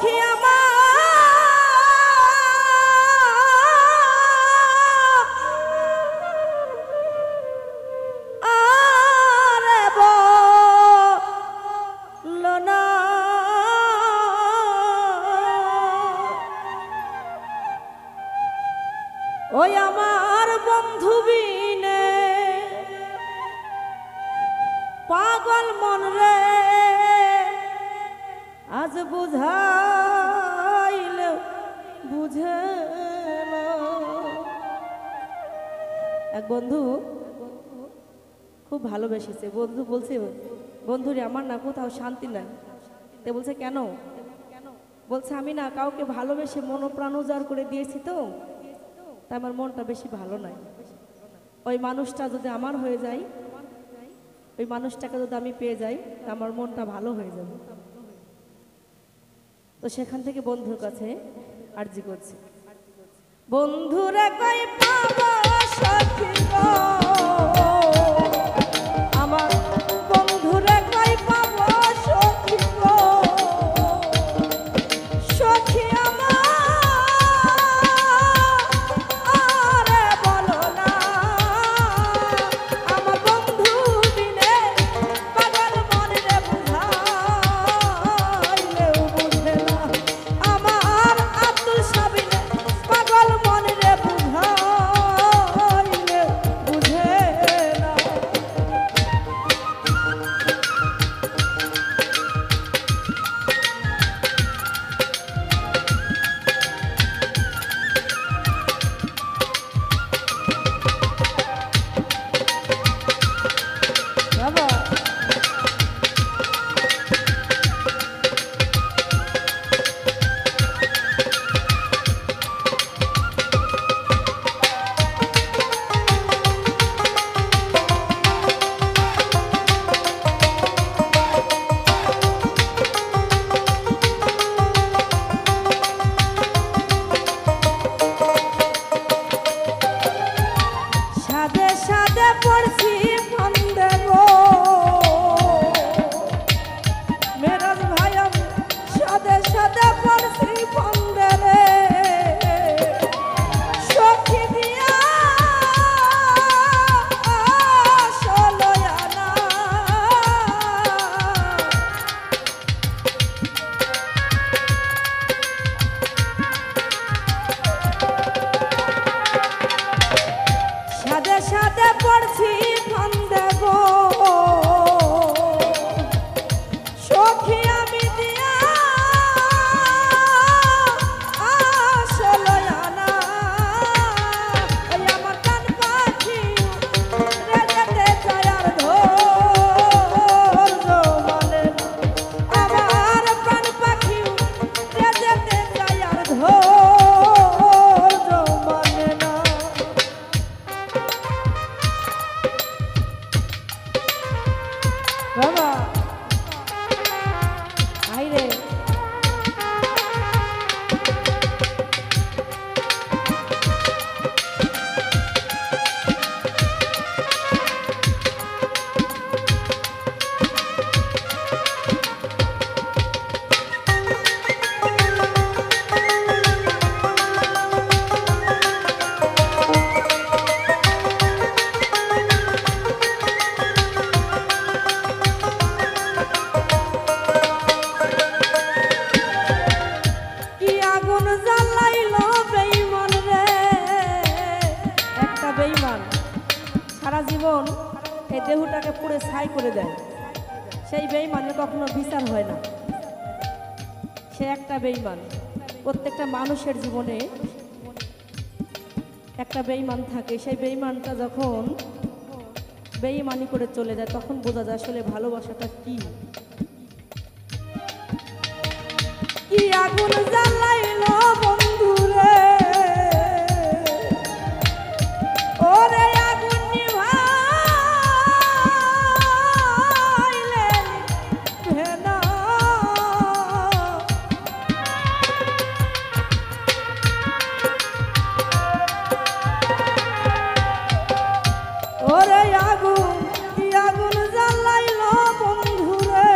সখী আমার আরে বলল না ওই আমার বন্ধু বিনে পাগল মন রে আজ বুঝাইলে বুঝে না। এক বন্ধু খুব ভালোবেসেছে। বন্ধু বলছে, বন্ধুরে আমার না কোথাও শান্তি নাই। তে বলছে কেন? বলছে আমি না কাউকে ভালোবেসে মনোপ্রাণ উজাড় করে দিয়েছি তো, তাই আমার মনটা বেশি ভালো নাই। ওই মানুষটা যদি আমার হয়ে যায়, ওই মানুষটাকে যদি আমি পেয়ে যাই, তা আমার মনটা ভালো হয়ে যাবে। তো সেখান থেকে বন্ধুর কাছে আরজি করছি, বন্ধুরে কই পাবো সখী গো, আমার বন্ধুরে কই পাবো সখী গো, সখী সারা জীবন এই দেহটাকে পুরো ছাই করে দেয়। সেই বেঈমানের কখনো বিচার হয় না, সে একটা বেঈমান। প্রত্যেকটা মানুষের জীবনে একটা বেঈমান থাকে। সেই বেঈমানটা যখন বেঈমানি করে চলে যায় তখন বোঝা যায় আসলে ভালোবাসাটা কি। কি আগুন জ্বালাইলো বন্ধুরে, ওরে আগুন নিভাইলে ভেনা, ওরে আগুন কি আগুন জ্বালাইলো বন্ধুরে,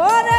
ওরে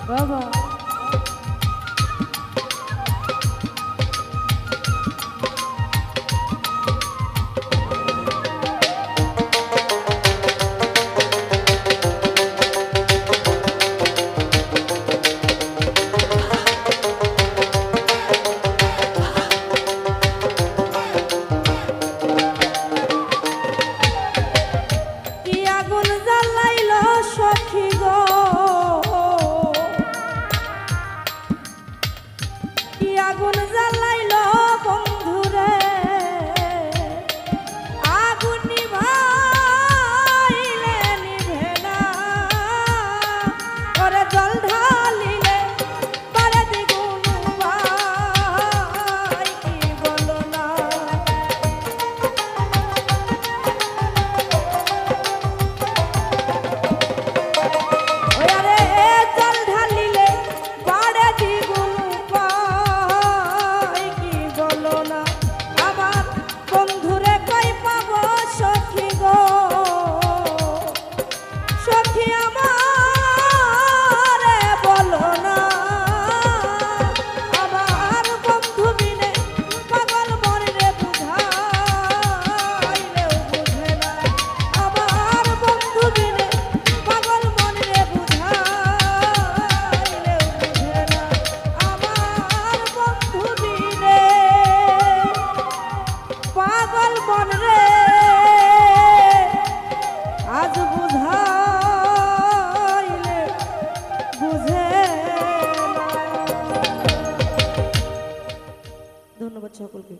বাবা কি আগুন জ্বালাইলো সখী গো, কি আগুন জ্বালাইলো বন্ধুরে, আগুন নিভাইলে নিভে না, ওরে জল ঢালিলে পারে দ্বিগুণ উপায়, কি বলো না। ওই আরে জল ঢালিলে পারে দ্বিগুণ উপায়, কি বলো না। আমার বন্ধুরে কই পাবো সখী গো, সখী আমারে বলো না। আমার বন্ধু বিনে পাগল মরে বুঝাইলেও বুঝে না, আমার বন্ধু বিনে পাগল মরে বুঝাইলেও বুঝে না, আমার বন্ধু বিনে পাগল মরে আজ বুঝাইলে বুঝে না। ধন্যবাদ সকলকে।